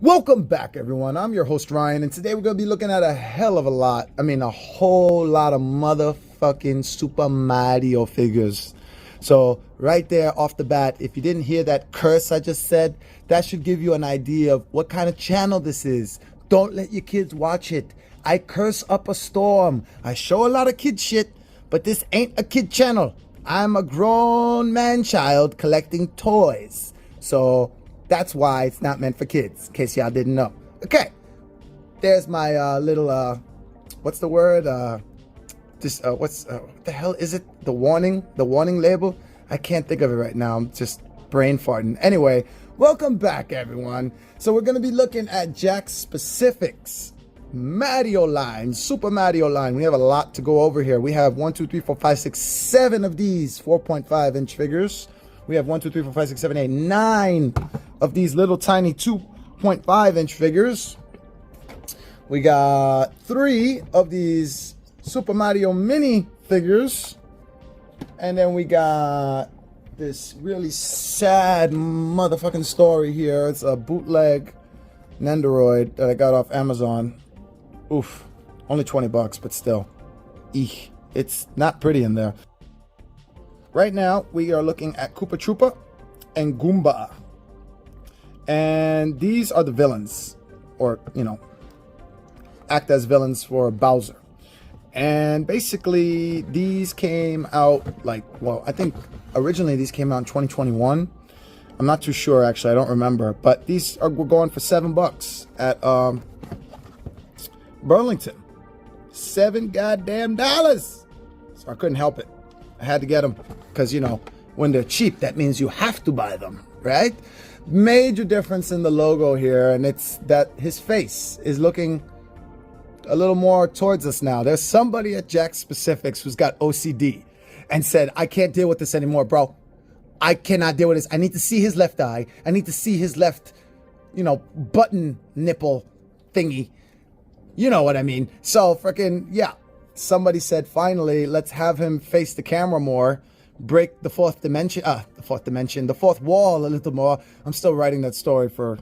Welcome back, everyone. I'm your host, Ryan, and today we're going to be looking at a whole lot of motherfucking Super Mario figures. So right there off the bat, if you didn't hear that curse I just said, that should give you an idea of what kind of channel this is. Don't let your kids watch it. I curse up a storm. I show a lot of kid shit, but this ain't a kid channel. I'm a grown man child collecting toys. So that's why it's not meant for kids, in case y'all didn't know. Okay, there's my little, what's the word? What the hell is it? The warning label? I can't think of it right now. I'm just brain farting. Anyway, welcome back, everyone. So we're going to be looking at JAKKS specifics. Mario line, Super Mario line. We have a lot to go over here. We have 1, 2, 3, 4, 5, 6, 7 of these 4.5 inch figures. We have 1, 2, 3, 4, 5, 6, 7, 8, 9 of these little tiny 2.5 inch figures. We got 3 of these Super Mario mini figures. And then we got this really sad motherfucking story here. It's a bootleg Nendoroid that I got off Amazon. Oof, only 20 bucks, but still. Eek, it's not pretty in there. Right now, we are looking at Koopa Troopa and Goomba. And these are the villains, or, you know, act as villains for Bowser. And basically, these came out like, well, I think originally these came out in 2021. I'm not too sure, actually. I don't remember. But these are going for $7 at Burlington. $7 goddamn dollars. So I couldn't help it. I had to get them because, you know, when they're cheap, that means you have to buy them, right? Major difference in the logo here, and it's that his face is looking a little more towards us now. There's somebody at JAKKS Specifics who's got OCD and said, I can't deal with this anymore, bro. I cannot deal with this. I need to see his left eye. I need to see his left, you know, button nipple thingy. You know what I mean? So freaking, yeah. Somebody said, finally, let's have him face the camera more, break the fourth wall a little more. I'm still writing that story for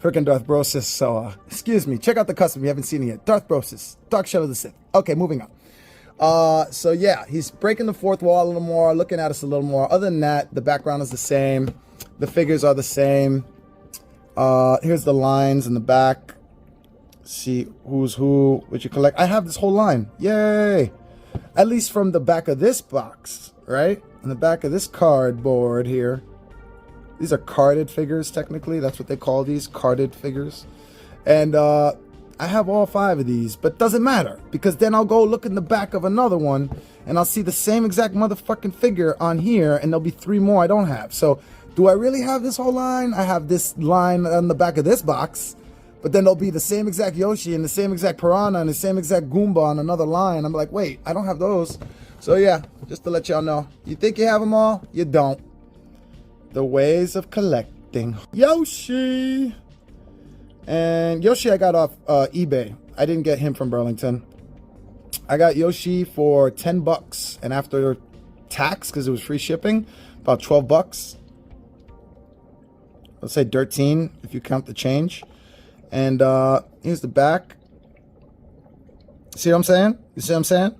freaking Darth Brosis. So, excuse me. Check out the custom if you haven't seen it yet. Darth Brosis, Dark Shadow of the Sith. Okay, moving on. So yeah, he's breaking the fourth wall a little more, looking at us a little more. Other than that, the background is the same. The figures are the same. Here's the lines in the back. See who's who, what you collect. I have this whole line. Yay! At least from the back of this box, right? In the back of this cardboard here. These are carded figures, technically. That's what they call these, carded figures. And I have all 5 of these, but doesn't matter. Because then I'll go look in the back of another one, and I'll see the same exact motherfucking figure on here, and there'll be 3 more I don't have. So, do I really have this whole line? I have this line on the back of this box. But then there'll be the same exact Yoshi and the same exact Piranha and the same exact Goomba on another line. I'm like, wait, I don't have those. So yeah, just to let y'all know. You think you have them all? You don't. The ways of collecting. Yoshi! And Yoshi I got off eBay. I didn't get him from Burlington. I got Yoshi for 10 bucks. And after tax, because it was free shipping, about 12 bucks. Let's say 13 if you count the change. And here's the back. See what I'm saying? You see what I'm saying?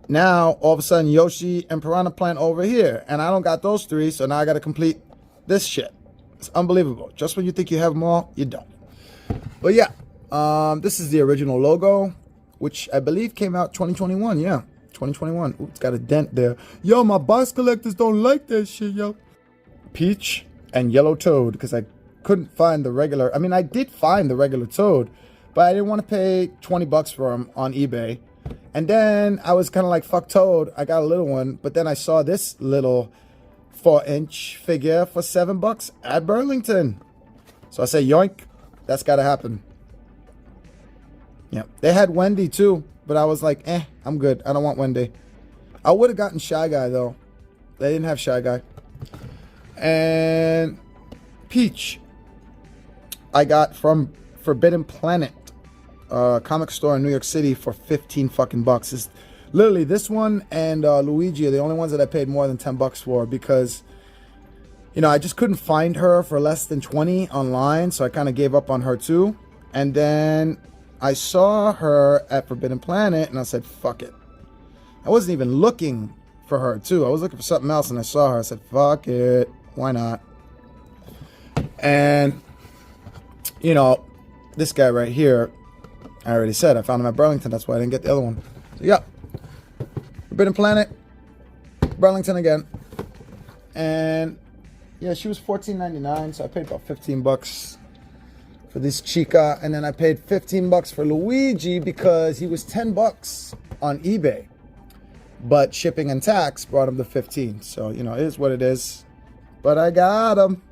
Now, all of a sudden, Yoshi and Piranha Plant over here. And I don't got those 3, so now I got to complete this shit. It's unbelievable. Just when you think you have them all, you don't. But yeah, this is the original logo, which I believe came out 2021. Yeah, 2021. Ooh, it's got a dent there. Yo, my box collectors don't like that shit, yo. Peach and Yellow Toad, because I couldn't find the regular. I mean, I did find the regular Toad, but I didn't want to pay 20 bucks for him on eBay. And then I was kind of like, fuck Toad. I got a little one, but then I saw this little 4-inch figure for 7 bucks at Burlington. So I say, yoink, that's got to happen. Yeah, they had Wendy too, but I was like, I'm good. I don't want Wendy. I would have gotten Shy Guy though. They didn't have Shy Guy. And Peach I got from Forbidden Planet comic store in New York City for 15 fucking bucks. It's literally this one and Luigi are the only ones that I paid more than 10 bucks for, because you know, I just couldn't find her for less than 20 online, so I kind of gave up on her too. And then I saw her at Forbidden Planet, and I said, fuck it. I wasn't even looking for her too. I was looking for something else, and I saw her. I said, fuck it. Why not? And, you know, this guy right here, I already said, I found him at Burlington. That's why I didn't get the other one. So, yeah. Forbidden Planet, Burlington again. And, yeah, she was $14.99, so I paid about 15 bucks for this chica. And then I paid 15 bucks for Luigi because he was 10 bucks on eBay. But shipping and tax brought him to 15. So, you know, it is what it is. But I got him.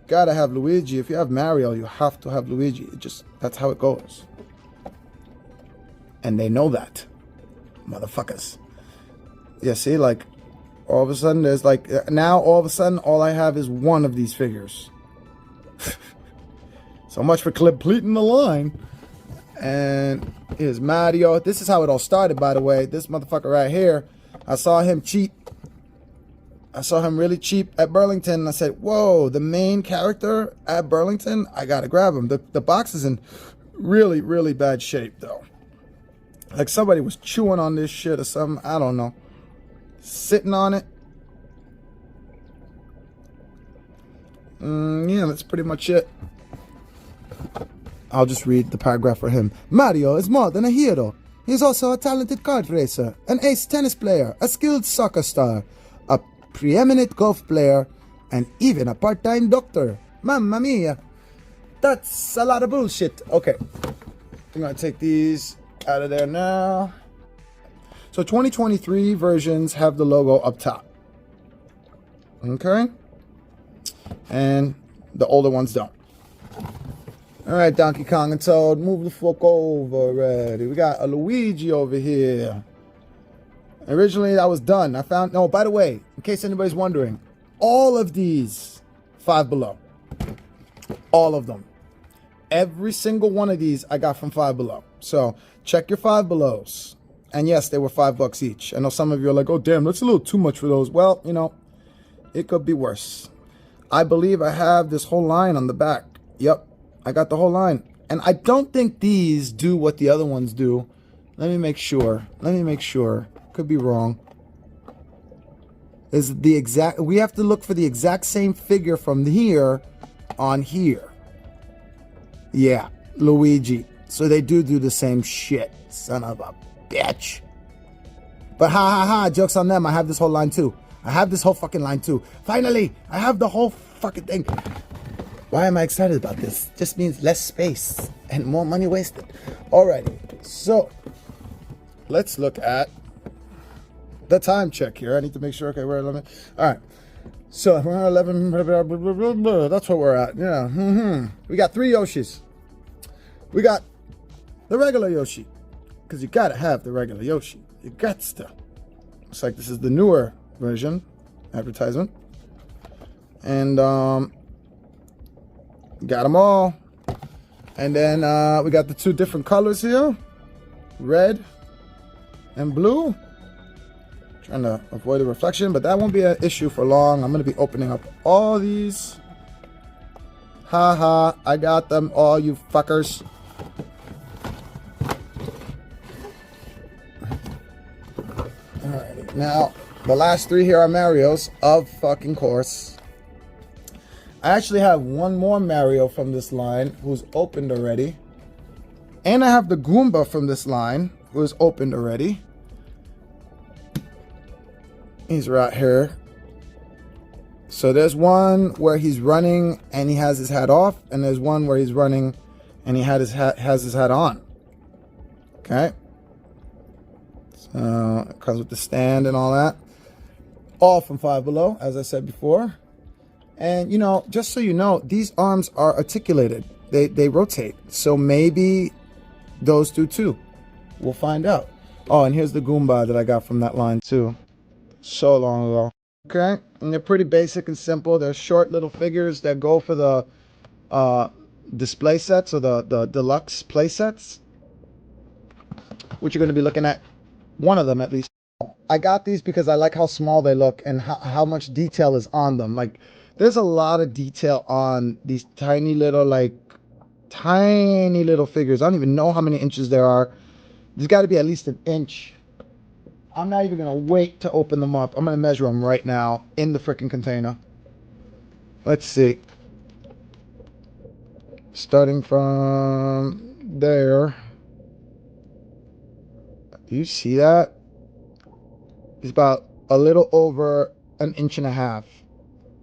Gotta have Luigi. If you have Mario, you have to have Luigi. It just, that's how it goes. And they know that. Motherfuckers. Yeah, see, like, all of a sudden, there's like, now all of a sudden, all I have is one of these figures. So much for completing the line. And here's Mario. This is how it all started, by the way. This motherfucker right here, I saw him cheap. I saw him really cheap at Burlington, and I said, whoa, the main character at Burlington, I gotta grab him. The box is in really, really bad shape, though. Like somebody was chewing on this shit or something. I don't know. Sitting on it. Yeah, that's pretty much it. I'll just read the paragraph for him. Mario is more than a hero. He's also a talented kart racer, an ace tennis player, a skilled soccer star, a preeminent golf player, and even a part-time doctor. Mamma mia. That's a lot of bullshit. Okay. I'm going to take these out of there now. So 2023 versions have the logo up top. Okay. And the older ones don't. All right, Donkey Kong and Toad, move the fuck over already. We got a Luigi over here. Originally, I was done. I found, no, by the way, in case anybody's wondering, all of these, Five Below. All of them. Every single one of these I got from Five Below. So check your Five Belows. And yes, they were $5 each. I know some of you are like, oh, damn, that's a little too much for those. Well, you know, it could be worse. I believe I have this whole line on the back. Yep, I got the whole line. And I don't think these do what the other ones do. Let me make sure. Let me make sure. Could be wrong. Is the exact, we have to look for the exact same figure from here on here. Yeah, Luigi. So they do the same shit. Son of a bitch. But joke's on them. I have this whole line too. I have this whole fucking line too. Finally, I have the whole fucking thing. Why am I excited about this? Just means less space and more money wasted. Alrighty, so let's look at the time check here. I need to make sure, okay, we're at 11. Alright, so we're at 11, that's what we're at, yeah. We got 3 Yoshis. We got the regular Yoshi, because you gotta have the regular Yoshi. You got to. Looks like this is the newer version, advertisement. And, got them all. And then we got the 2 different colors here, red and blue. Trying to avoid the reflection, but that won't be an issue for long. I'm going to be opening up all these. Haha, I got them all, you fuckers. Alrighty, now the last 3 here are Marios, of fucking course. I actually have one more Mario from this line who's opened already. And I have the Goomba from this line who's opened already. He's right here. So there's one where he's running and he has his hat off. And there's one where he's running and he has his hat on. Okay. So it comes with the stand and all that. All from Five Below, as I said before. And, you know, just so you know, these arms are articulated. They rotate. So maybe those do too. We'll find out. Oh, and here's the Goomba that I got from that line too. So long ago. Okay, and they're pretty basic and simple. They're short little figures that go for the display sets or the deluxe play sets. Which you're going to be looking at. One of them at least. I got these because I like how small they look and how much detail is on them. Like, there's a lot of detail on these tiny little, like, tiny little figures. I don't even know how many inches there are. There's got to be at least an inch. I'm not even going to wait to open them up. I'm going to measure them right now in the freaking container. Let's see. Starting from there. Do you see that? It's about a little over an inch and a half.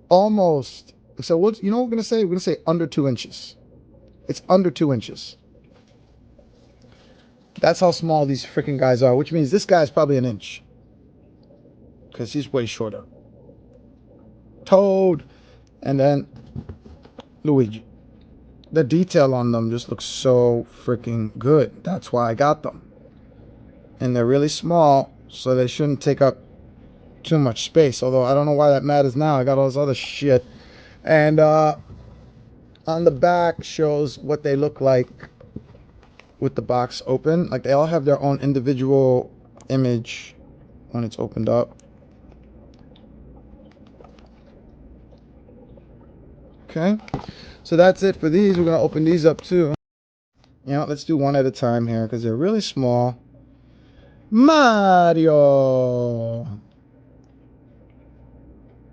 Almost. So what, you know what we're going to say? We're going to say under 2 inches. It's under 2 inches. That's how small these freaking guys are, which means this guy's probably an inch. Because he's way shorter. Toad. And then Luigi. The detail on them just looks so freaking good. That's why I got them. And they're really small, so they shouldn't take up too much space. Although I don't know why that matters now. I got all this other shit. And on the back shows what they look like with the box open. Like, they all have their own individual image when it's opened up. Okay, so that's it for these. We're gonna open these up too. You know, let's do one at a time here because they're really small. Mario.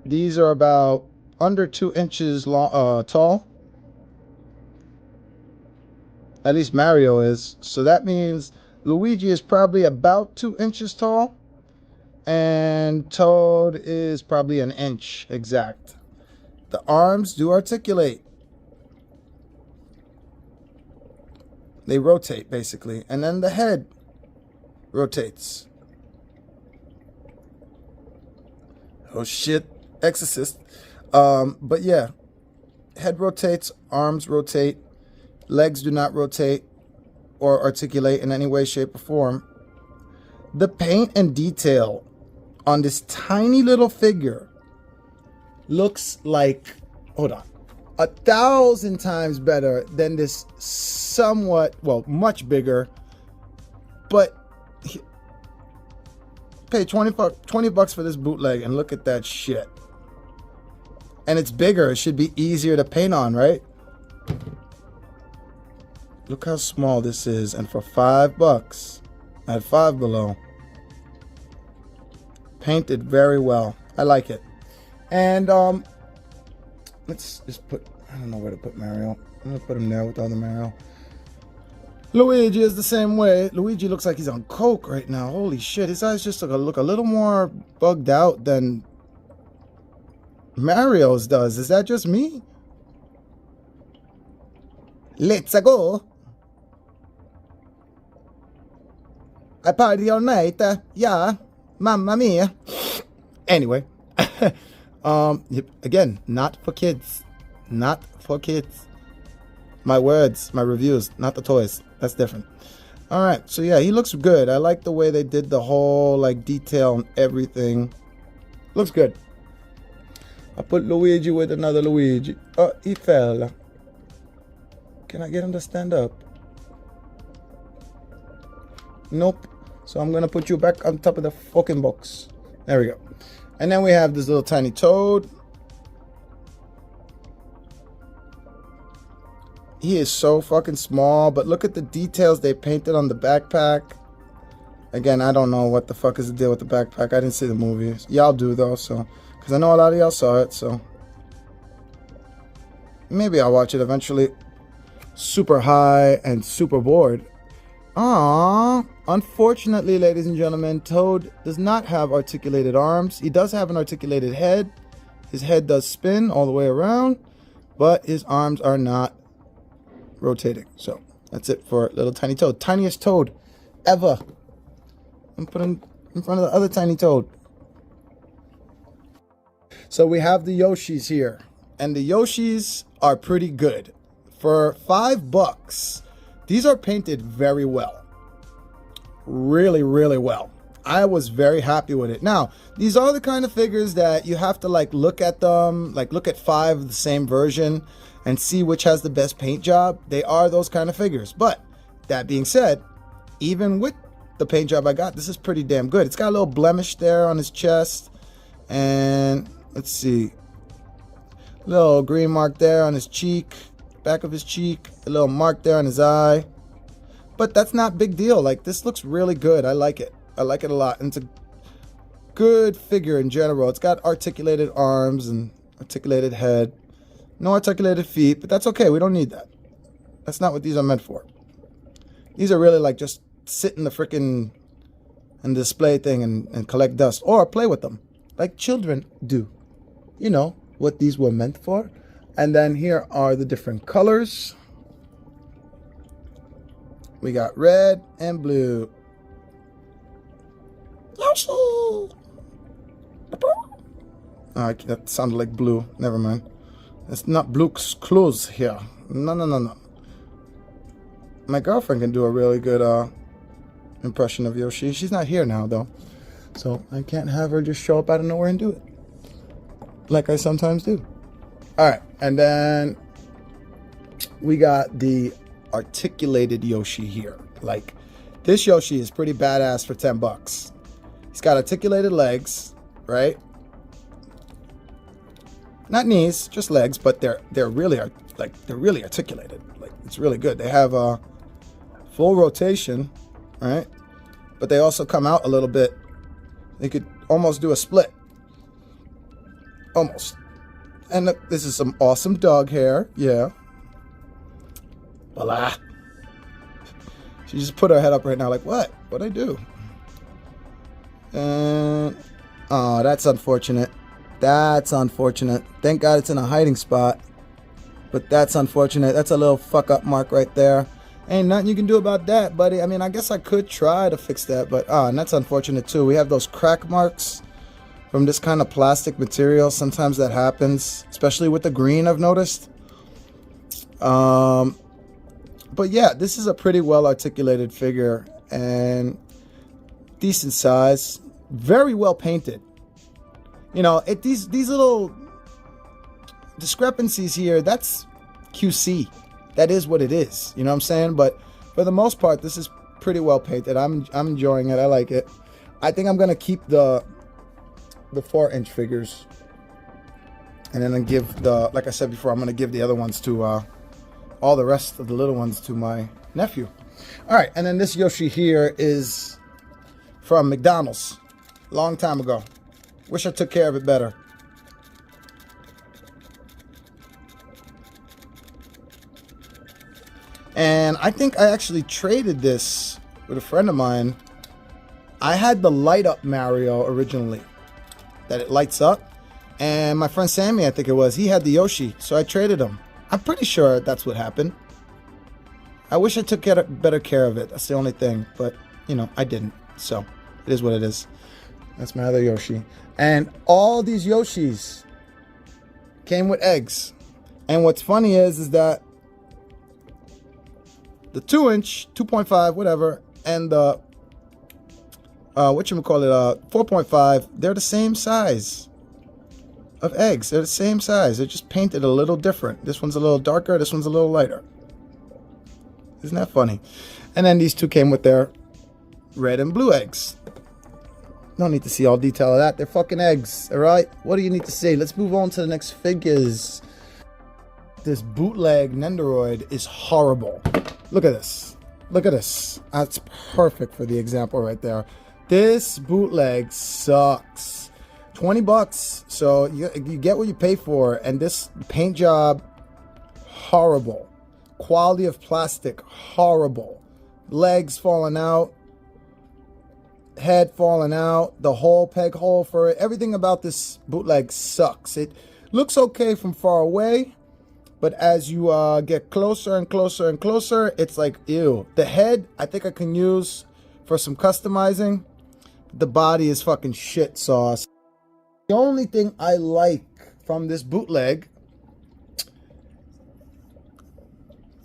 These are about under 2 inches long, tall. At least Mario is. So that means Luigi is probably about 2 inches tall. And Toad is probably an inch exact. The arms do articulate. They rotate, basically. And then the head rotates. Oh, shit. Exorcist. But yeah. Head rotates. Arms rotate. Legs do not rotate or articulate in any way, shape, or form. The paint and detail on this tiny little figure looks like, hold on, 1,000 times better than this somewhat, well, much bigger, but pay 20 bucks for this bootleg and look at that shit. And it's bigger. It should be easier to paint on, right? Look how small this is. And for 5 bucks at Five Below, painted very well. I like it. And let's just put, I don't know where to put Mario. I'm gonna put him there with all the Mario. Luigi is the same way. Luigi looks like he's on coke right now. Holy shit, his eyes just look a little more bugged out than Mario's does. Is that just me? Let's go. I party all night. Yeah, mamma mia. Anyway, again, not for kids. Not for kids. My words, my reviews, not the toys. That's different. All right, so yeah, he looks good. I like the way they did the whole like detail and everything. Looks good. I put Luigi with another Luigi. Oh, he fell. Can I get him to stand up? Nope. So I'm gonna put you back on top of the fucking box. There we go. And then we have this little tiny Toad. He is so fucking small, but look at the details they painted on the backpack. Again, I don't know what the fuck is the deal with the backpack. I didn't see the movie. Y'all do though, so because I know a lot of y'all saw it, so maybe I'll watch it eventually. Super high and super bored. Aww. Unfortunately, ladies and gentlemen, Toad does not have articulated arms. He does have an articulated head. His head does spin all the way around, but his arms are not rotating. So that's it for little tiny Toad. Tiniest Toad ever. And put him in front of the other tiny Toad. So we have the Yoshis here. And the Yoshis are pretty good. For 5 bucks, these are painted very well. Really, really well. I was very happy with it. Now, these are the kind of figures that you have to like look at them, like look at 5 of the same version and see which has the best paint job. They are those kind of figures. But that being said, even with the paint job I got, this is pretty damn good. It's got a little blemish there on his chest. And let's see. Little green mark there on his cheek. Back of his cheek. A little mark there on his eye. But that's not big deal. Like, this looks really good. I like it. I like it a lot. And it's a good figure in general. It's got articulated arms and articulated head. No articulated feet, but that's okay. We don't need that. That's not what these are meant for. These are really like just sit in the frickin' and display thing and collect dust. Or play with them. Like children do. You know what these were meant for. And then here are the different colors. We got red and blue. Yoshi! That sounded like blue. Never mind. It's not Blue's Clues here. No. My girlfriend can do a really good impression of Yoshi. She's not here now, though. So I can't have her just show up out of nowhere and do it. Like I sometimes do. Alright, and then we got the articulated Yoshi here. Like, this Yoshi is pretty badass for 10 bucks. He's got articulated legs, right? Not knees, just legs, but they're really articulated. Like, it's really good. They have a full rotation, right? But they also come out a little bit. They could almost do a split. Almost. And look, this is some awesome dog hair. Yeah. Voila. She just put her head up right now like, what? What'd I do? And, oh, that's unfortunate. That's unfortunate. Thank God it's in a hiding spot. But that's unfortunate. That's a little fuck up mark right there. Ain't nothing you can do about that, buddy. I mean, I guess I could try to fix that, but and that's unfortunate too. We have those crack marks from this kind of plastic material. Sometimes that happens, especially with the green, I've noticed. But yeah, this is a pretty well articulated figure and decent size, very well painted. You know, these little discrepancies here, that's QC. That is what it is. You know what I'm saying? But for the most part, this is pretty well painted. I'm enjoying it. I like it. I think I'm gonna keep the 4-inch figures, and then give the, like I said before, I'm gonna give the other ones to all the rest of the little ones to my nephew. All right, and then this Yoshi here is from McDonald's, long time ago. Wish I took care of it better. And I think I actually traded this with a friend of mine. I had the light up Mario originally, that it lights up. And my friend Sammy, I think it was, he had the Yoshi. So I traded him. I'm pretty sure that's what happened. I wish I took better care of it. That's the only thing. But, you know, I didn't. So it is what it is. That's my other Yoshi. And all these Yoshis came with eggs. And what's funny is that the 2-inch, 2.5, whatever, and the whatchamacallit, 4.5, they're the same size of eggs. They're the same size. They're just painted a little different. This one's a little darker, this one's a little lighter. Isn't that funny? And then these two came with their red and blue eggs. No need to see all detail of that. They're fucking eggs, alright? What do you need to see? Let's move on to the next figures. This bootleg Nendoroid is horrible. Look at this. Look at this. That's perfect for the example right there. This bootleg sucks. 20 bucks. So you get what you pay for. And this paint job, horrible. Quality of plastic, horrible. Legs falling out. Head falling out. The whole peg hole for it. Everything about this bootleg sucks. It looks okay from far away. But as you get closer and closer and closer, it's like, ew. The head, I think I can use for some customizing. The body is fucking shit sauce. The only thing I like from this bootleg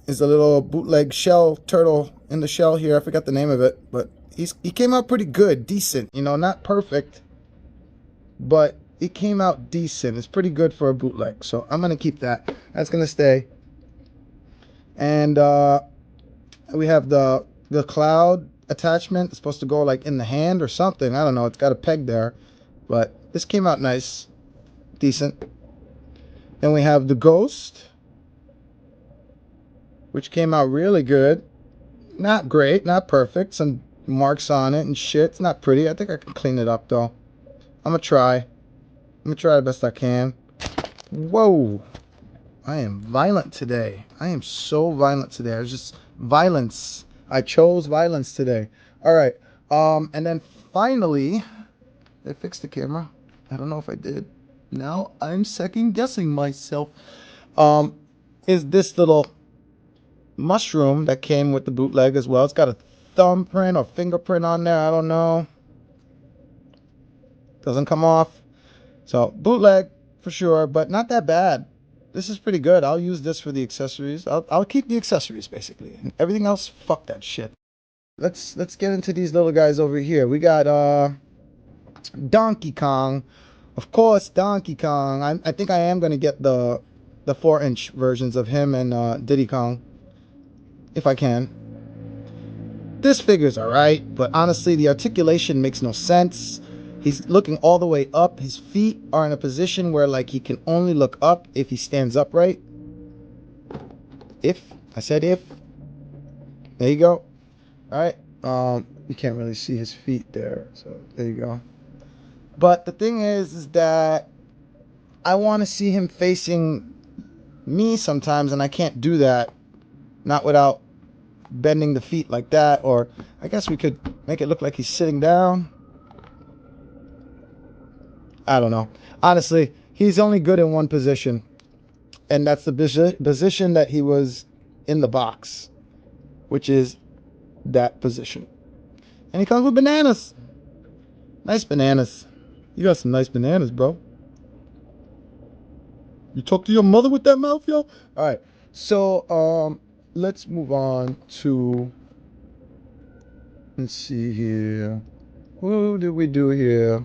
is a little bootleg shell turtle in the shell here. I forgot the name of it, but he came out pretty good, decent. You know, not perfect, but it came out decent. It's pretty good for a bootleg, so I'm gonna keep that. That's gonna stay. And we have the cloud attachment. It's supposed to go like in the hand or something. I don't know. It's got a peg there. But this came out nice. Decent. Then we have the Ghost, which came out really good. Not great, not perfect. Some marks on it and shit. It's not pretty. I think I can clean it up though. I'm gonna try the best I can. Whoa. I am violent today. I am so violent today. I was just violence. I chose violence today. All right. And then finally, I fixed the camera. I don't know if I did. Now I'm second guessing myself. Is this little mushroom that came with the bootleg as well. It's got a thumbprint or fingerprint on there. I don't know. Doesn't come off. So bootleg for sure, but not that bad. This is pretty good. I'll use this for the accessories. I'll keep the accessories basically. Everything else, fuck that shit. Let's get into these little guys over here. We got Donkey Kong. Of course, Donkey Kong. I think I am gonna get the 4-inch versions of him and Diddy Kong, if I can. This figure's alright, but honestly, the articulation makes no sense. He's looking all the way up. His feet are in a position where, like, he can only look up if he stands upright. If. I said if. There you go. Alright. You can't really see his feet there, so there you go. But the thing is that I want to see him facing me sometimes, and I can't do that. Not without bending the feet like that, or I guess we could make it look like he's sitting down. I don't know. Honestly, he's only good in one position, and that's the position that he was in the box, which is that position. And he comes with bananas. Nice bananas. You got some nice bananas, bro. You talk to your mother with that mouth, yo? All right. So, let's move on to, let's see here. What did we do here?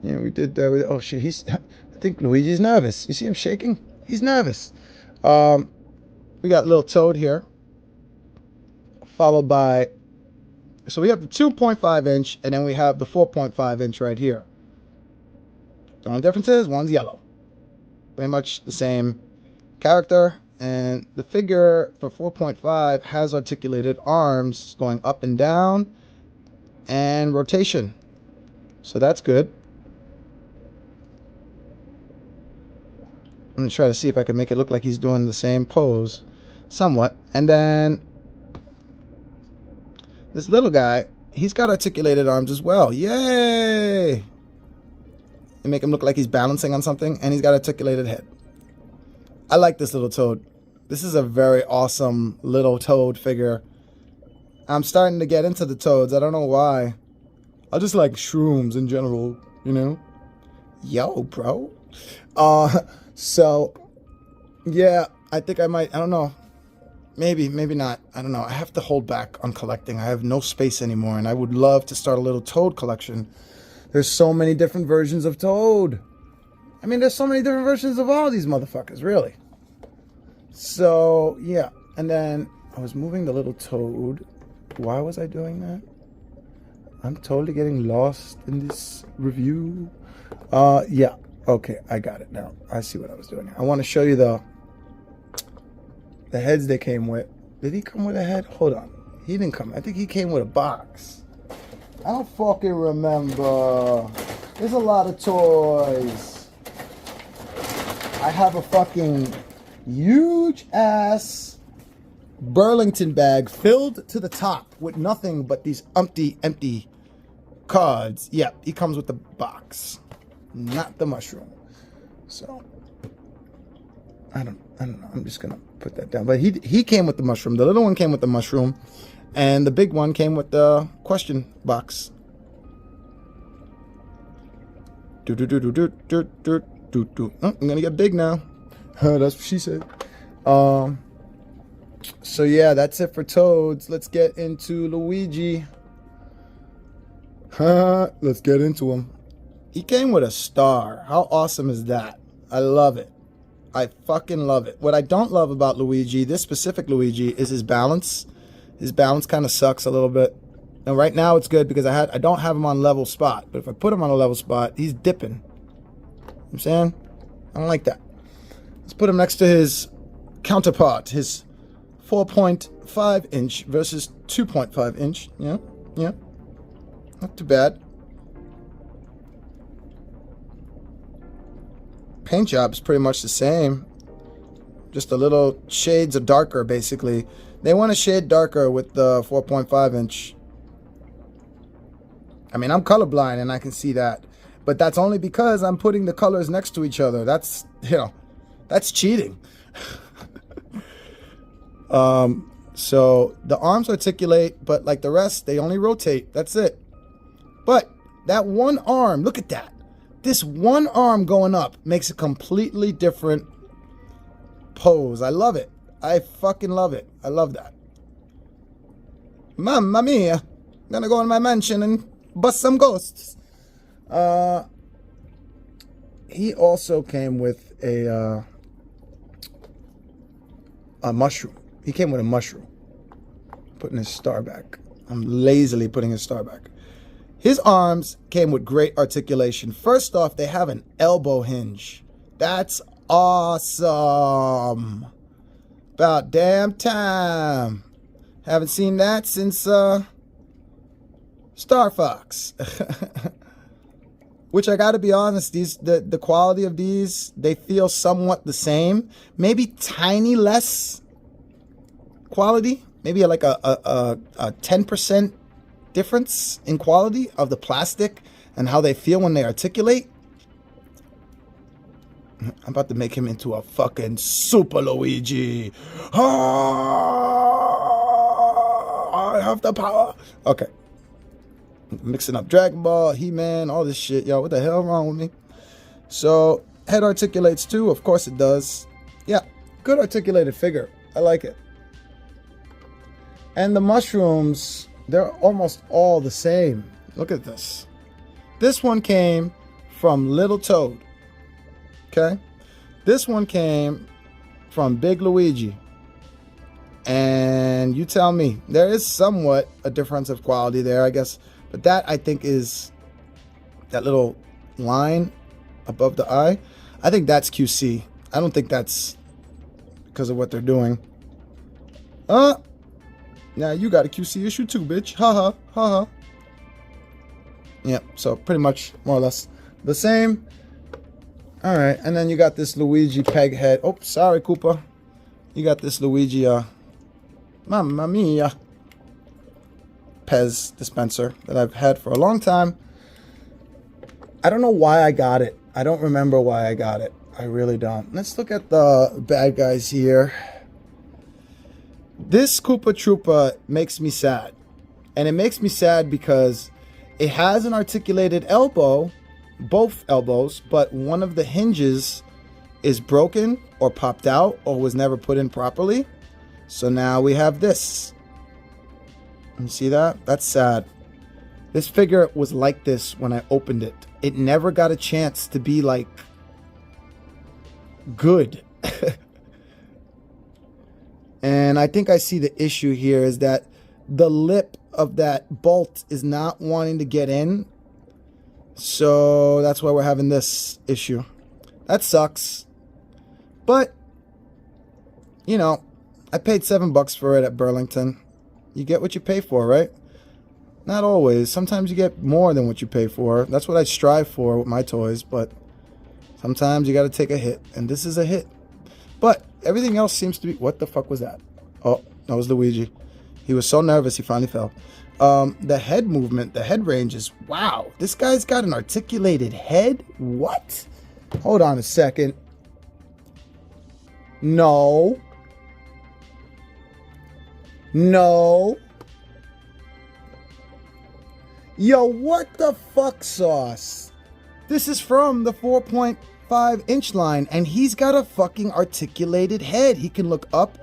Yeah, we did that with, oh shit, I think Luigi's nervous. You see him shaking? He's nervous. We got little Toad here, followed by, so we have the 2.5 inch, and then we have the 4.5 inch right here. The only difference is one's yellow. Pretty much the same character, and the figure for 4.5 has articulated arms going up and down and rotation. So that's good. I'm going to try to see if I can make it look like he's doing the same pose somewhat. And then this little guy, he's got articulated arms as well. Yay! And make him look like he's balancing on something, and he's got articulated head. I like this little Toad. This is a very awesome little Toad figure. I'm starting to get into the Toads. I don't know why. I just like shrooms in general, you know? Yo, bro. So, yeah, I think I might, I don't know. Maybe not. I don't know. I have to hold back on collecting. I have no space anymore, and I would love to start a little Toad collection. There's so many different versions of Toad. I mean, there's so many different versions of all these motherfuckers, really. So, yeah. And then I was moving the little Toad. Why was I doing that? I'm totally getting lost in this review. Yeah. Okay, I got it now. I see what I was doing. I want to show you the heads they came with. Did he come with a head? Hold on. He didn't come. I think he came with a box. I don't fucking remember. There's a lot of toys. I have a fucking huge ass Burlington bag filled to the top with nothing but these empty cards. Yeah, he comes with the box, not the mushroom. So I don't know. I'm just gonna put that down. But he came with the mushroom. The little one came with the mushroom, and the big one came with the question box. I'm gonna get big now. That's what she said. So yeah, that's it for Toads. Let's get into Luigi. Let's get into him. He came with a star. How awesome is that? I love it. I fucking love it. What I don't love about Luigi, this specific Luigi, is his balance. His balance kind of sucks a little bit. And right now it's good because I don't have him on level spot. But if I put him on a level spot, he's dipping. You know what I'm saying? I don't like that. Let's put him next to his counterpart, his 4.5 inch versus 2.5 inch. Yeah, yeah. Not too bad. Paint job is pretty much the same. Just a little shades of darker, basically. They want a shade darker with the 4.5 inch. I mean, I'm colorblind and I can see that. But that's only because I'm putting the colors next to each other. That's, you know, that's cheating. So the arms articulate, but like the rest, they only rotate. That's it. But that one arm, look at that. This one arm going up makes a completely different pose. I love it. I fucking love it. I love that. Mamma mia. I'm gonna go in my mansion and bust some ghosts. He also came with a mushroom. He came with a mushroom. Putting his star back. I'm lazily putting his star back. His arms came with great articulation. First off, they have an elbow hinge. That's awesome. About damn time. Haven't seen that since Star Fox. Which I gotta be honest, the quality of these, they feel somewhat the same. Maybe tiny less quality. Maybe like a 10% difference in quality of the plastic and how they feel when they articulate. I'm about to make him into a fucking Super Luigi. I have the power. Okay. Mixing up Dragon Ball, He-Man, all this shit. Yo, what the hell wrong with me? So, head articulates too. Of course it does. Yeah, good articulated figure. I like it. And the mushrooms, they're almost all the same. Look at this. This one came from Little Toad. Okay? This one came from Big Luigi. And you tell me. There is somewhat a difference of quality there, I guess. But that, I think, is that little line above the eye. I think that's QC. I don't think that's because of what they're doing. Now you got a QC issue too, bitch. Haha, haha. Yep, so pretty much more or less the same. All right, and then you got this Luigi peg head. Oh, sorry, Koopa. You got this Luigi, mamma mia, Pez dispenser that I've had for a long time. I don't know why I got it. I don't remember why I got it. I really don't. Let's look at the bad guys here. This Koopa Troopa makes me sad. And it makes me sad because it has an articulated elbow, both elbows, but one of the hinges is broken or popped out or was never put in properly. So now we have this. You see that? That's sad. This figure was like this when I opened it. It never got a chance to be like good. And I think I see the issue here is that the lip of that bolt is not wanting to get in. So that's why we're having this issue. That sucks. But, you know, I paid $7 for it at Burlington. You get what you pay for, right? Not always. Sometimes you get more than what you pay for. That's what I strive for with my toys. But sometimes you got to take a hit. And this is a hit. But everything else seems to be... What the fuck was that? Oh, that was Luigi. He was so nervous he finally fell. The head movement, the head range is... Wow. This guy's got an articulated head? What? Hold on a second. No. No. Yo, what the fuck sauce? This is from the 4.5 inch line, and he's got a fucking articulated head. He can look up.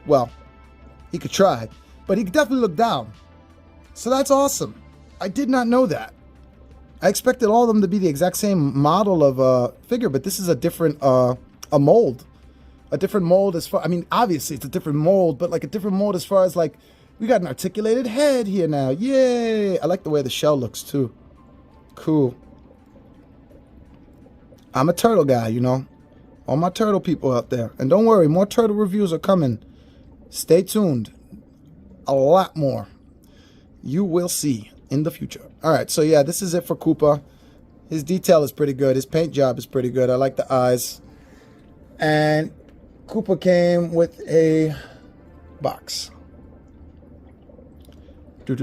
Well, he could try, but he could definitely look down. So that's awesome. I did not know that. I expected all of them to be the exact same model of figure, but this is a different a mold. A different mold as far, I mean, obviously it's a different mold, but like a different mold as far as like We got an articulated head here now. Yay! I like the way the shell looks too. Cool. I'm a turtle guy, you know. All my turtle people out there. And don't worry, more turtle reviews are coming. Stay tuned. A lot more. You will see in the future. Alright, so yeah, this is it for Koopa. His detail is pretty good. His paint job is pretty good. I like the eyes. And Koopa came with a box. You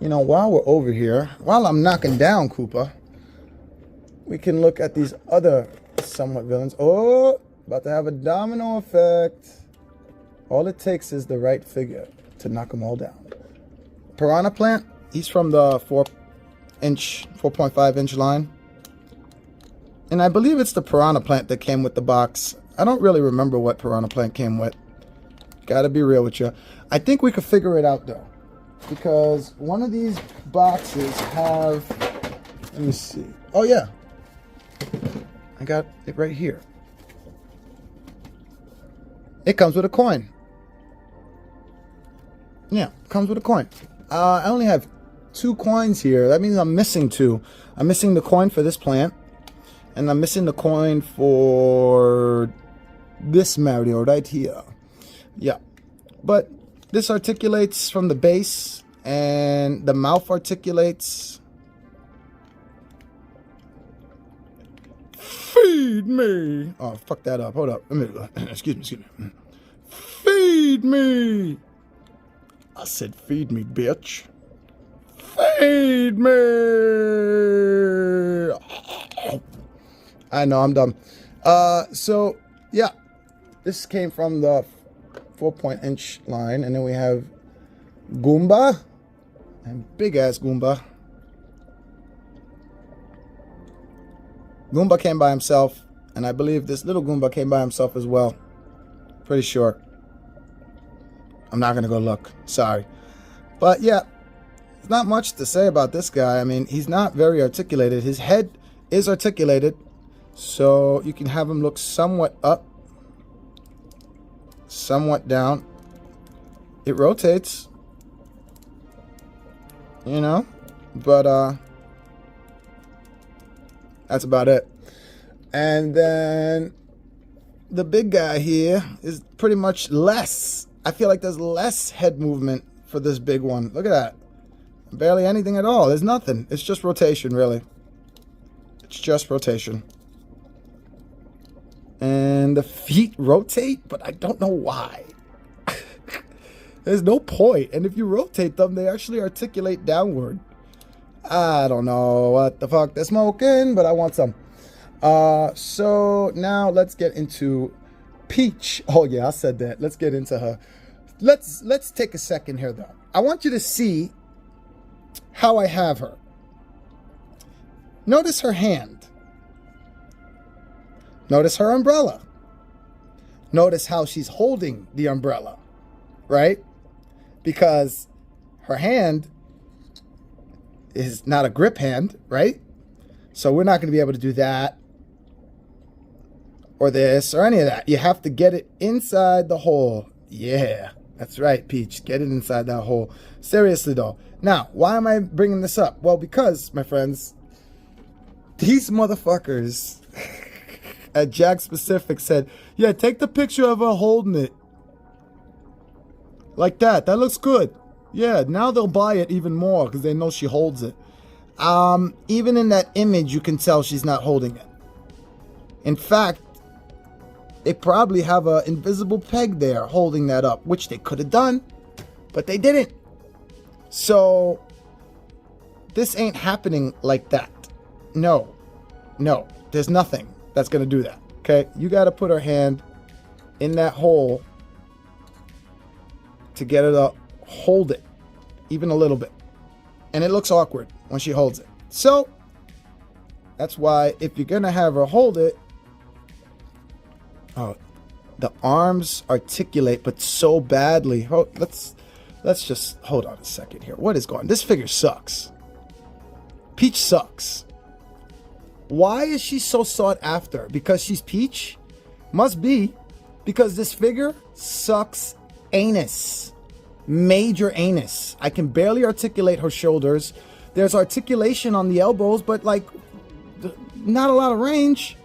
know, while we're over here, while I'm knocking down Koopa, we can look at these other somewhat villains. Oh, about to have a domino effect. All it takes is the right figure to knock them all down. Piranha Plant, he's from the 4.5 inch line. And I believe it's the Piranha Plant that came with the box. I don't really remember what Piranha Plant came with. Gotta be real with you. I think we could figure it out though. Because one of these boxes have... Let me see. Oh yeah. I got it right here. It comes with a coin. Yeah, it comes with a coin. I only have 2 coins here. That means I'm missing 2. I'm missing the coin for this plant. And I'm missing the coin for this Mario right here. Yeah. But this articulates from the base. And the mouth articulates. Feed me. Oh, fuck that up. Hold up. Excuse me. Feed me. I said feed me, bitch. Feed me. I know, I'm dumb. So, yeah. This came from the 4.0 inch line. And then we have Goomba. And big-ass Goomba. Goomba came by himself. And I believe this little Goomba came by himself as well. Pretty sure. I'm not going to go look. Sorry. But, yeah. There's not much to say about this guy. I mean, he's not very articulated. His head is articulated. So, you can have him look somewhat up. Somewhat down. It rotates. You know? But, that's about it. And then the big guy here is pretty much less. I feel like there's less head movement for this big one. Look at that. Barely anything at all. There's nothing. It's just rotation, really. It's just rotation. And the feet rotate, but I don't know why. There's no point. And if you rotate them, they actually articulate downward. I don't know what the fuck they're smoking, but I want some. So now let's get into Peach. Oh yeah, I said that. Let's get into her. Let's take a second here though. I want you to see how I have her. Notice her hand. Notice her umbrella. Notice how she's holding the umbrella, right? Because her hand is not a grip hand, right? So we're not going to be able to do that or this or any of that. You have to get it inside the hole. Yeah, that's right, Peach. Get it inside that hole. Seriously, though. Now, why am I bringing this up? Well, because, my friends, these motherfuckers at JAKKS Specific said, yeah, take the picture of her holding it. Like that. That looks good. Yeah, now they'll buy it even more because they know she holds it. Even in that image, you can tell she's not holding it. In fact, they probably have an invisible peg there holding that up, which they could have done, but they didn't. So, this ain't happening like that. No, there's nothing that's going to do that, okay? You got to put her hand in that hole to get her to hold it, even a little bit. And it looks awkward when she holds it. So, that's why if you're going to have her hold it, oh, the arms articulate, but so badly. Let's just hold on a second here. What is going on? This figure sucks. Peach sucks. Why is she so sought after? Because she's Peach? Must be. because this figure sucks anus. Major anus. I can barely articulate her shoulders. There's articulation on the elbows, but like not a lot of range.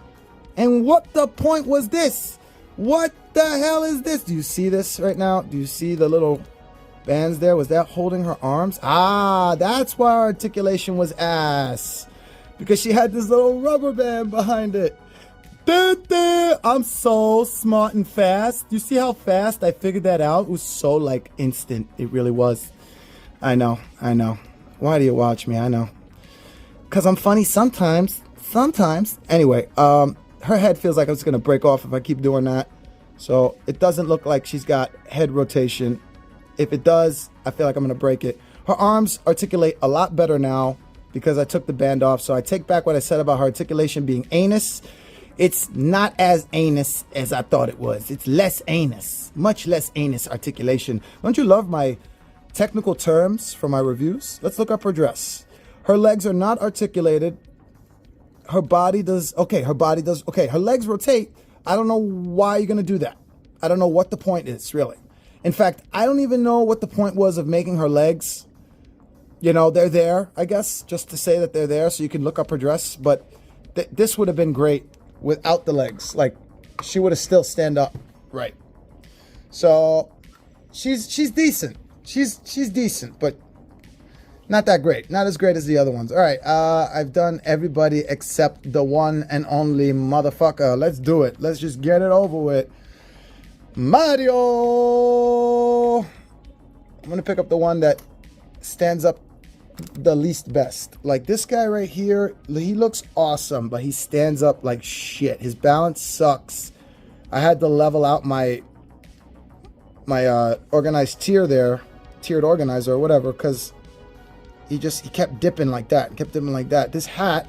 And what the point was this? What the hell is this? Do you see this right now? Do you see the little bands there? Was that holding her arms? Ah, that's why articulation was ass. Because she had this little rubber band behind it. I'm so smart and fast. You see how fast I figured that out? It was so like instant. It really was. I know. Why do you watch me? I know. Because I'm funny sometimes. Anyway, her head feels like it's going to break off if I keep doing that. So it doesn't look like she's got head rotation. If it does, I feel like I'm going to break it. Her arms articulate a lot better now because I took the band off. So I take back what I said about her articulation being anus. It's not as anus as I thought it was. It's less anus, much less anus articulation. Don't you love my technical terms for my reviews? Let's look up her dress. Her legs are not articulated. Her body does, okay, her legs rotate. I don't know why you're going to do that. I don't know what the point is, really. In fact, I don't even know what the point was of making her legs. You know, they're there, I guess, just to say that they're there so you can look up her dress. But this would have been great without the legs. Like, she would have still stand up. Right. So, she's decent. She's decent, but not that great. Not as great as the other ones. All right, I've done everybody except the one and only motherfucker. Let's do it. Let's just get it over with. Mario! I'm going to pick up the one that stands up the least best. Like this guy right here, he looks awesome, but he stands up like shit. His balance sucks. I had to level out my organized tier there, tiered organizer or whatever, because he kept dipping like that, This hat,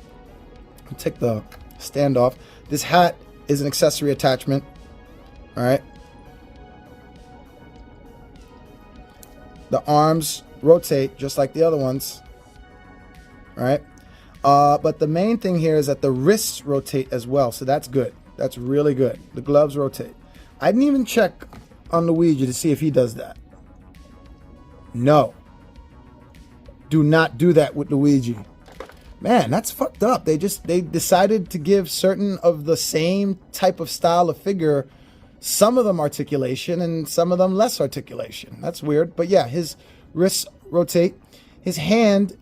I'll take the stand off. This hat is an accessory attachment. All right. The arms rotate just like the other ones. All right. But the main thing here is that the wrists rotate as well. So that's good. That's really good. The gloves rotate. I didn't even check on Luigi to see if he does that. No. Do not do that with Luigi. Man, that's fucked up. They decided to give certain of the same type of style of figure, some of them articulation and some of them less articulation. That's weird. But yeah, his wrists rotate. His hand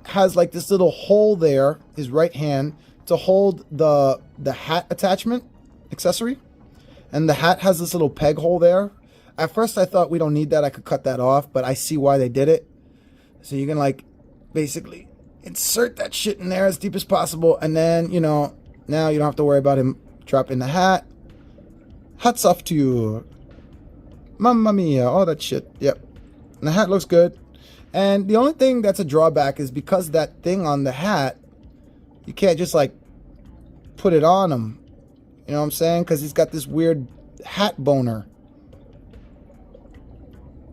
has like this little hole there, his right hand, to hold the hat attachment accessory. And the hat has this little peg hole there. At first I thought we don't need that. I could cut that off, but I see why they did it. So you can like basically insert that shit in there as deep as possible. And then, you know, now you don't have to worry about him dropping the hat. Hats off to you. Mamma mia. All that shit. Yep. And the hat looks good. And the only thing that's a drawback is because that thing on the hat, you can't just like put it on him. You know what I'm saying? Because he's got this weird hat boner.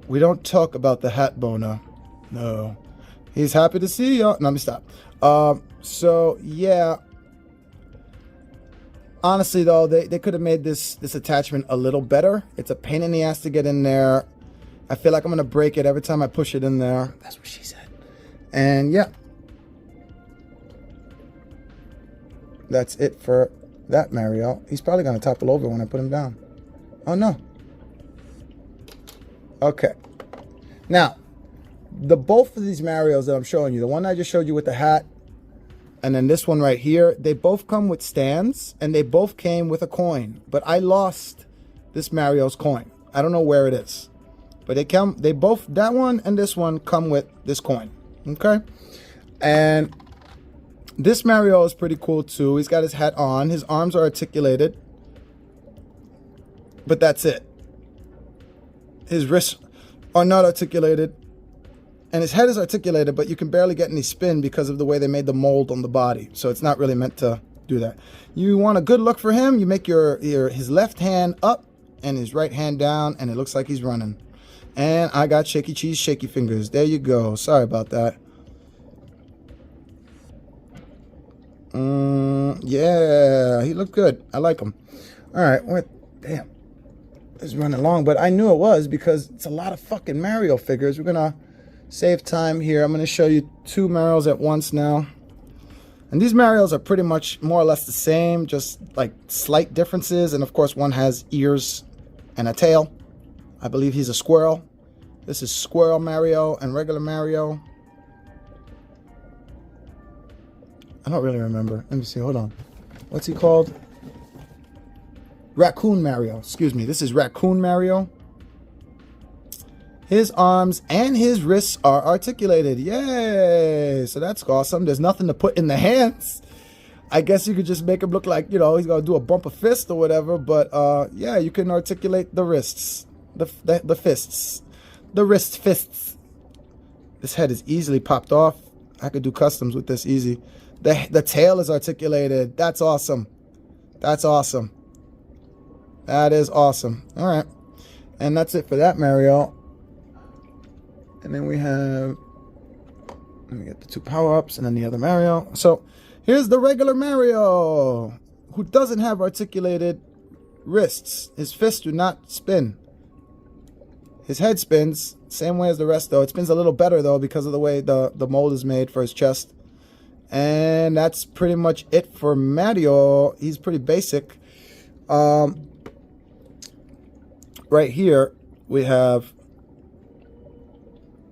We don't talk about the hat boner. No. He's happy to see you. No, let me stop. So, yeah. Honestly, though, they could have made this attachment a little better. It's a pain in the ass to get in there. I feel like I'm going to break it every time I push it in there. That's what she said. And, yeah. That's it for that Mario. He's probably going to topple over when I put him down. Oh, no. Okay. Now, both of these Marios that I'm showing you, the one I just showed you with the hat, and then this one right here, they both come with stands, and they both came with a coin. But I lost this Mario's coin. I don't know where it is. But they both, that one and this one, come with this coin. Okay? And this Mario is pretty cool too. He's got his hat on. His arms are articulated. But that's it. His wrists are not articulated. And his head is articulated, but you can barely get any spin because of the way they made the mold on the body. So it's not really meant to do that. You want a good look for him, you make his left hand up and his right hand down, and it looks like he's running. And I got shaky cheese, shaky fingers. There you go. Sorry about that. Yeah, he looked good. I like him. All right, damn. is running long, but I knew it was because it's a lot of fucking Mario figures. We're gonna save time here. I'm gonna show you two Marios at once now. And these Marios are pretty much more or less the same, just like slight differences. And of course, one has ears and a tail. I believe he's a squirrel. This is Squirrel Mario and regular Mario. I don't really remember. Let me see. Hold on. What's he called? Raccoon Mario. Excuse me. This is Raccoon Mario. His arms and his wrists are articulated. Yay! So that's awesome. There's nothing to put in the hands. I guess you could just make him look like, you know, he's going to do a bump of fist or whatever. But yeah, you can articulate the wrists. The fists. The wrist fists. This head is easily popped off. I could do customs with this easy. The tail is articulated. That's awesome. That's awesome. That is awesome. All right. And that's it for that Mario. And then we have, let me get the two power-ups and then the other Mario. So here's the regular Mario, who doesn't have articulated wrists. His fists do not spin. His head spins, same way as the rest though. It spins a little better though because of the way the mold is made for his chest. And that's pretty much it for Mario. He's pretty basic. Right here, we have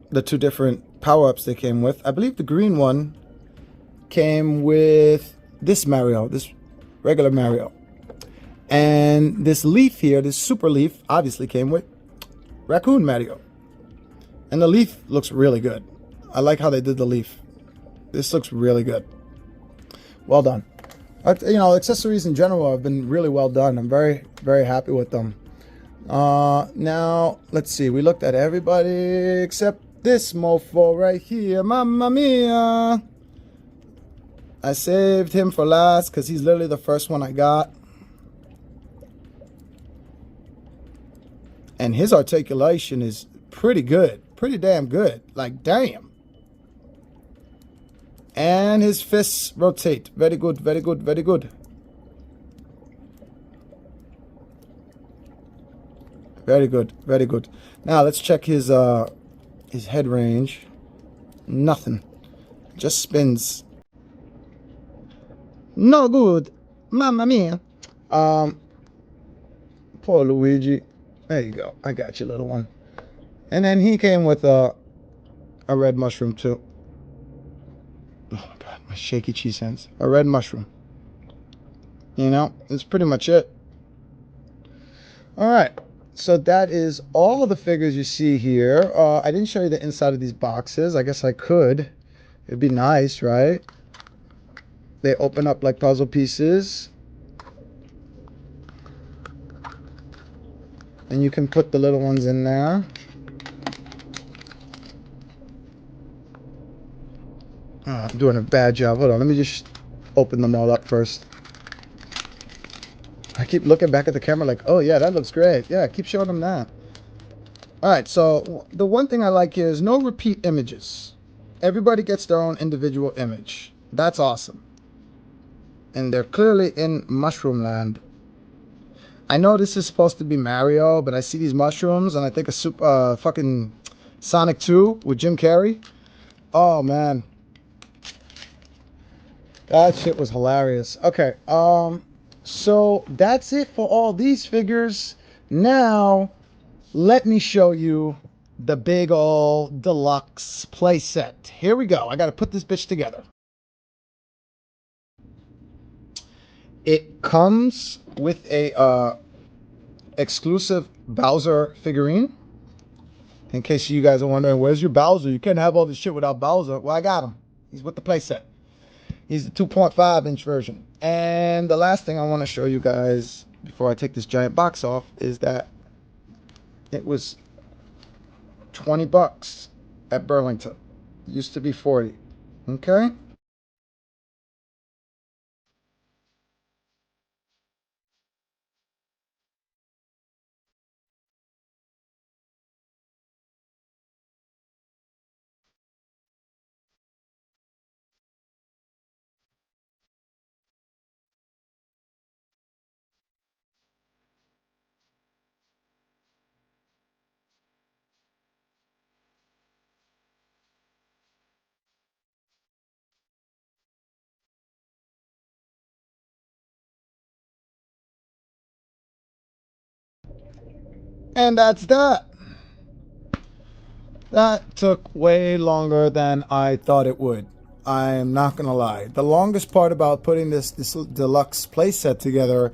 the two different power-ups they came with. I believe the green one came with this Mario, this regular Mario. And this leaf here, this super leaf, obviously came with Raccoon Mario. And the leaf looks really good. I like how they did the leaf. This looks really good. Well done. You know, accessories in general have been really well done. I'm very, very happy with them. Now, let's see. We looked at everybody except this mofo right here. Mamma mia. I saved him for last because he's literally the first one I got. And his articulation is pretty good. Pretty damn good. Like, damn. And his fists rotate. Very good, very good, very good. Very good, very good. Now let's check his head range. Nothing. Just spins. No good. Mamma mia. Poor Luigi. There you go. I got you, little one. And then he came with a red mushroom too. Oh my god, my shaky cheese hands. A red mushroom. You know, that's pretty much it. All right. So that is all of the figures you see here. I didn't show you the inside of these boxes. I guess I could. It'd be nice, right? They open up like puzzle pieces. And you can put the little ones in there. Oh, I'm doing a bad job. Hold on, let me just open them all up first. I keep looking back at the camera like, oh yeah, that looks great. Yeah, keep showing them that. All right, so the one thing I like here is no repeat images. Everybody gets their own individual image. That's awesome. And they're clearly in Mushroom Land. I know this is supposed to be Mario, but I see these mushrooms and I think of fucking Sonic 2 with Jim Carrey. Oh man. That shit was hilarious. Okay, so that's it for all these figures. Now, let me show you the big old deluxe playset. Here we go. I got to put this bitch together. It comes with a exclusive Bowser figurine. In case you guys are wondering, where's your Bowser? You can't have all this shit without Bowser. Well, I got him. He's with the playset. He's the 2.5-inch version. And the last thing I want to show you guys before I take this giant box off is that it was 20 bucks at Burlington. It used to be 40. Okay? And that's that. That took way longer than I thought it would. I am not gonna lie. The longest part about putting this deluxe playset together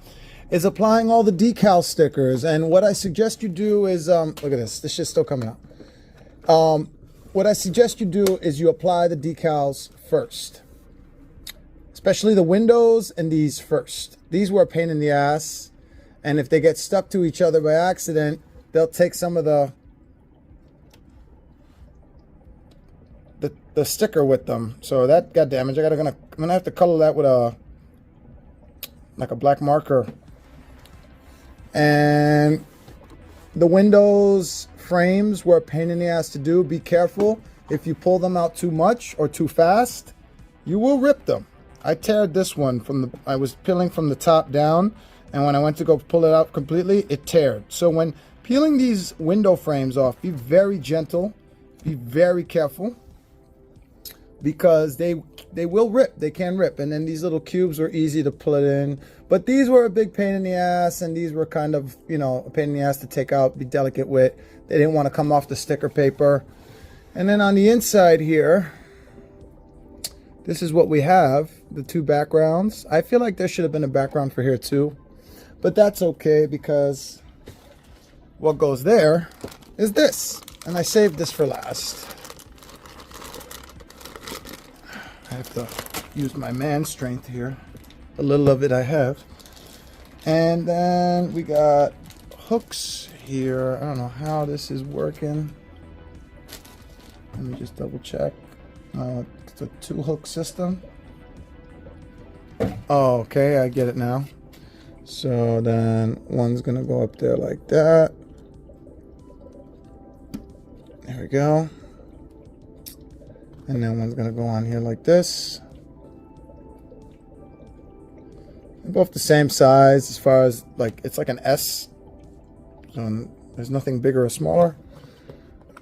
is applying all the decal stickers. And what I suggest you do is, look at this. This shit's still coming out. What I suggest you do is you apply the decals first, especially the windows and these first. These were a pain in the ass, and if they get stuck to each other by accident, they'll take some of the sticker with them, so that got damaged. I'm gonna have to color that with a black marker. And the windows frames were a pain in the ass to do. Be careful, if you pull them out too much or too fast, you will rip them. I teared this one I was peeling from the top down, and when I went to go pull it out completely, it teared. So when peeling these window frames off, be very gentle, be very careful, because they will rip. They can rip. And then these little cubes were easy to put in, but these were a big pain in the ass, and these were kind of, you know, a pain in the ass to take out, be delicate with. They didn't want to come off the sticker paper. And then on the inside here, this is what we have, the two backgrounds. I feel like there should have been a background for here too, but that's okay, because what goes there is this, and I saved this for last. I have to use my man strength here. A little of it I have. And then we got hooks here. I don't know how this is working. Let me just double check. It's a 2-hook system. Oh, okay, I get it now. So then one's gonna go up there like that. There we go. And then one's gonna go on here like this. They're both the same size as far as, like, it's like an S. So there's nothing bigger or smaller.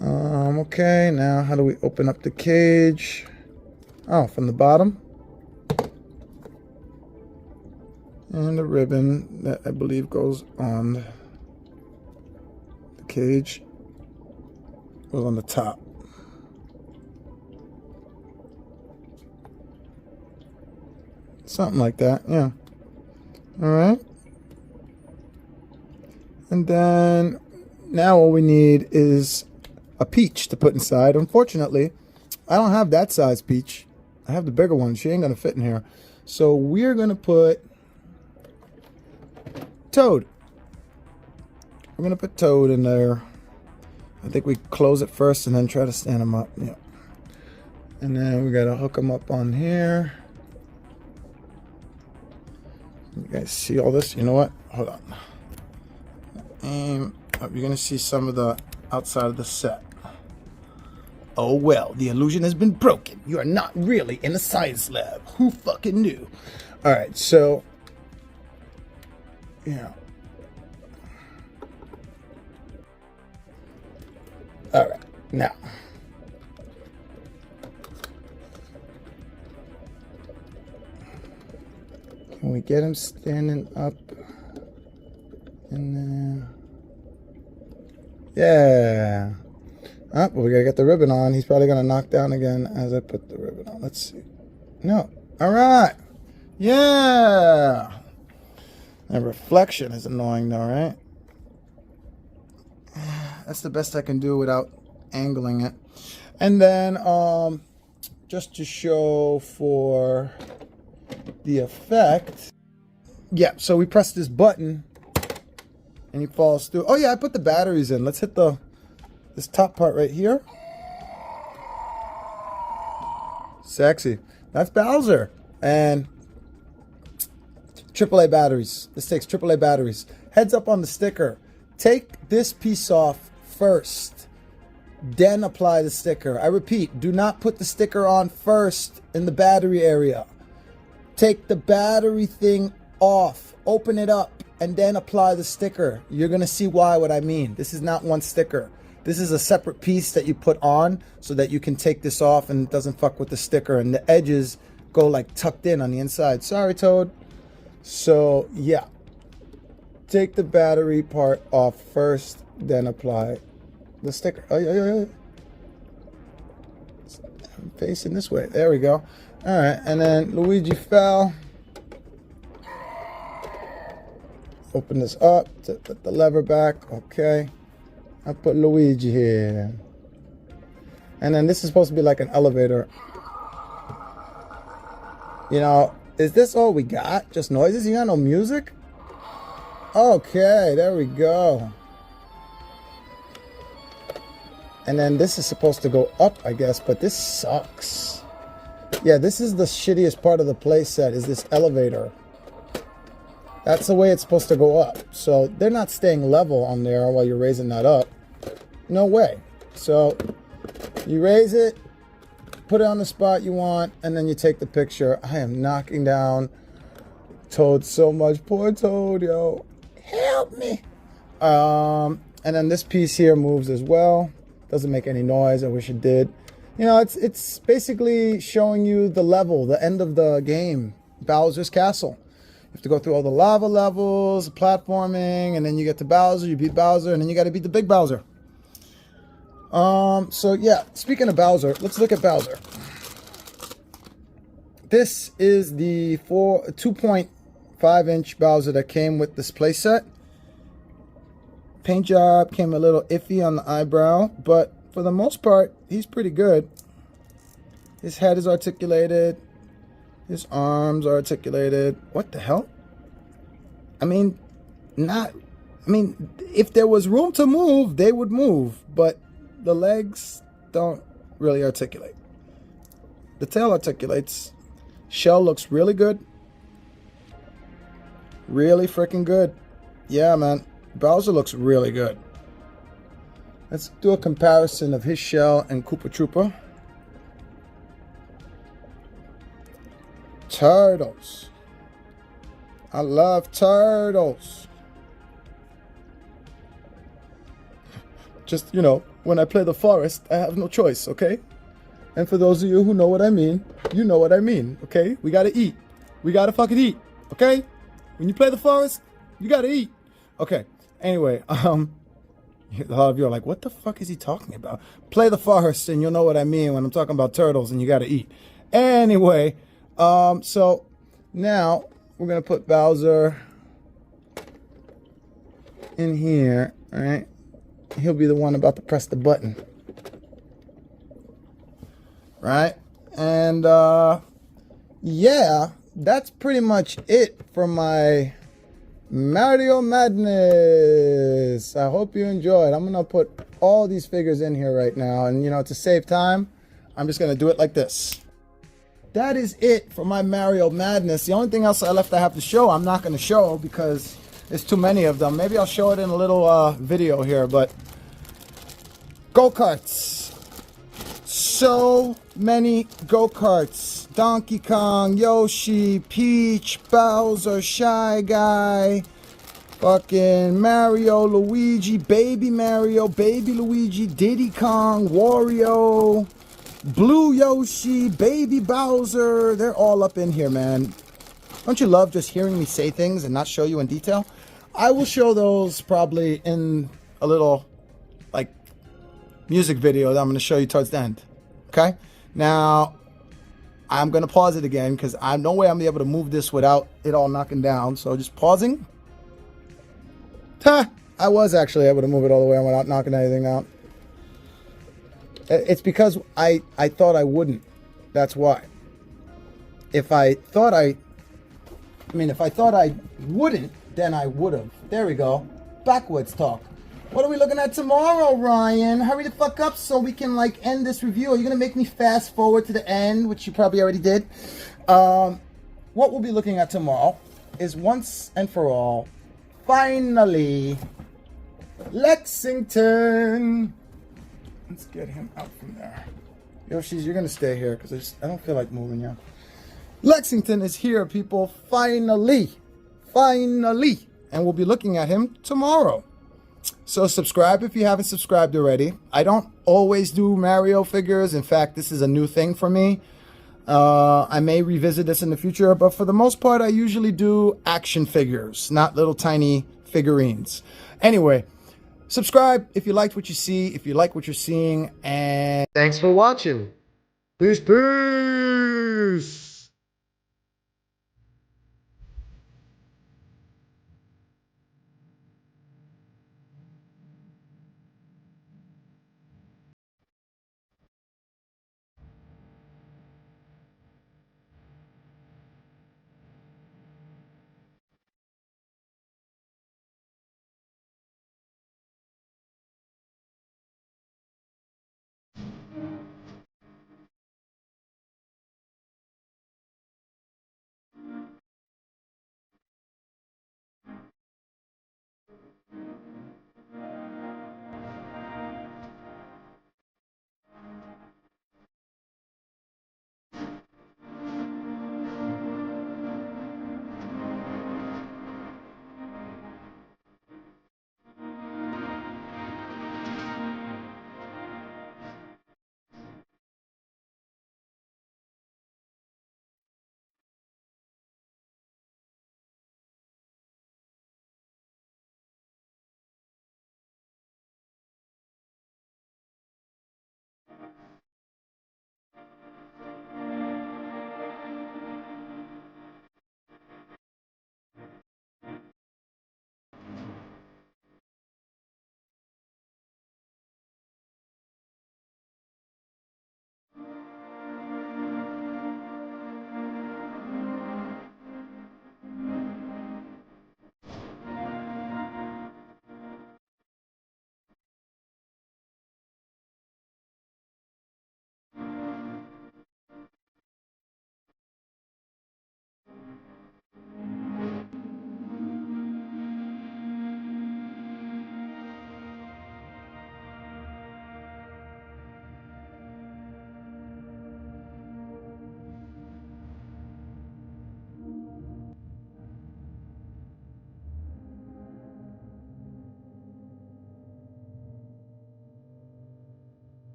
Okay, now how do we open up the cage? Oh, from the bottom. And the ribbon that I believe goes on the cage goes on the top. Something like that, yeah. All right. And then now all we need is a peach to put inside. Unfortunately, I don't have that size peach. I have the bigger one. She ain't gonna fit in here. So we're gonna put Toad. We're gonna put Toad in there. I think we close it first and then try to stand them up. Yeah. And then we gotta hook them up on here. You guys see all this? You know what? Hold on. And you're gonna see some of the outside of the set. Oh well, the illusion has been broken. You are not really in a science lab. Who fucking knew? All right, so yeah. All right, now. Can we get him standing up in there? Yeah. Oh, well, we gotta get the ribbon on. He's probably gonna knock down again as I put the ribbon on. Let's see. No. All right. Yeah. That reflection is annoying though, right? That's the best I can do without angling it. And then just to show for the effect, yeah, so we press this button and he falls through. Oh yeah, I put the batteries in. Let's hit this top part right here. Sexy. That's Bowser. And AAA batteries. This takes AAA batteries. Heads up on the sticker. Take this piece off first, then apply the sticker. I repeat, do not put the sticker on first in the battery area. Take the battery thing off, open it up, and then apply the sticker. You're gonna see what I mean. This is not one sticker. This is a separate piece that you put on so that you can take this off and it doesn't fuck with the sticker, and the edges go like tucked in on the inside. Sorry, Toad. So yeah, take the battery part off first then apply the sticker. Oh, yeah. I'm facing this way. There we go. All right, and then Luigi fell. Open this up to put the lever back. Okay. I put Luigi here. And then this is supposed to be like an elevator. You know, is this all we got? Just noises? You got no music? Okay, there we go. And then this is supposed to go up, I guess, but this sucks. Yeah, this is the shittiest part of the playset, is this elevator. That's the way it's supposed to go up. So they're not staying level on there while you're raising that up. No way. So you raise it, put it on the spot you want, and then you take the picture. I am knocking down Toad so much. Poor Toad, yo. Help me. And then this piece here moves as well. Doesn't make any noise. I wish it did. You know, it's basically showing you the level, the end of the game, Bowser's Castle. You have to go through all the lava levels, platforming, and then you get to Bowser, you beat Bowser, and then you got to beat the big Bowser. So yeah, speaking of Bowser, let's look at Bowser. This is the 2.5-inch Bowser that came with this playset. Paint job came a little iffy on the eyebrow, but for the most part, he's pretty good. His head is articulated. His arms are articulated. What the hell? I mean, if there was room to move, they would move, but the legs don't really articulate. The tail articulates. Shell looks really good. Really freaking good. Yeah, man. Bowser looks really good. Let's do a comparison of his shell and Koopa Troopa. Turtles. I love turtles. Just, you know, when I play the forest, I have no choice, okay? And for those of you who know what I mean, you know what I mean, okay? We gotta eat. We gotta fucking eat, okay? When you play the forest, you gotta eat. Okay, anyway, a lot of you are like, what the fuck is he talking about? Play the forest and you'll know what I mean when I'm talking about turtles and you gotta eat. Anyway, so now we're gonna put Bowser in here, all right? He'll be the one about to press the button. Right? And yeah, that's pretty much it for my Mario Madness. I hope you enjoyed. I'm gonna put all these figures in here right now, and you know, to save time, I'm just gonna do it like this. That is it for my Mario Madness. The only thing else I left I have to show, I'm not gonna show because there's too many of them. Maybe I'll show it in a little video here, but go-karts. So many go-karts. Donkey Kong, Yoshi, Peach, Bowser, Shy Guy, fucking Mario, Luigi, Baby Mario, Baby Luigi, Diddy Kong, Wario, Blue Yoshi, Baby Bowser. They're all up in here, man. Don't you love just hearing me say things and not show you in detail? I will show those probably in a little, like, music video that I'm going to show you towards the end. Okay? Now, I'm going to pause it again because I no way I'm going to be able to move this without it all knocking down. So just pausing. I was actually able to move it all the way without knocking anything out. It's because I thought I wouldn't. That's why. If I thought I wouldn't, then I would have. There we go. Backwards talk. What are we looking at tomorrow, Ryan? Hurry the fuck up so we can, like, end this review. Are you going to make me fast forward to the end, which you probably already did? What we'll be looking at tomorrow is once and for all, finally, Lexington. Let's get him out from there. Yoshi's, you're going to stay here because I don't feel like moving you. Lexington is here, people. Finally. Finally. And we'll be looking at him tomorrow. So subscribe if you haven't subscribed already. I don't always do Mario figures. In fact, this is a new thing for me. I may revisit this in the future, but for the most part, I usually do action figures, not little tiny figurines. Anyway, Subscribe if you liked what you see, if you like what you're seeing, and Thanks for watching. Peace, peace.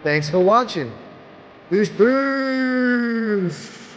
Thanks for watching. Peace, peace.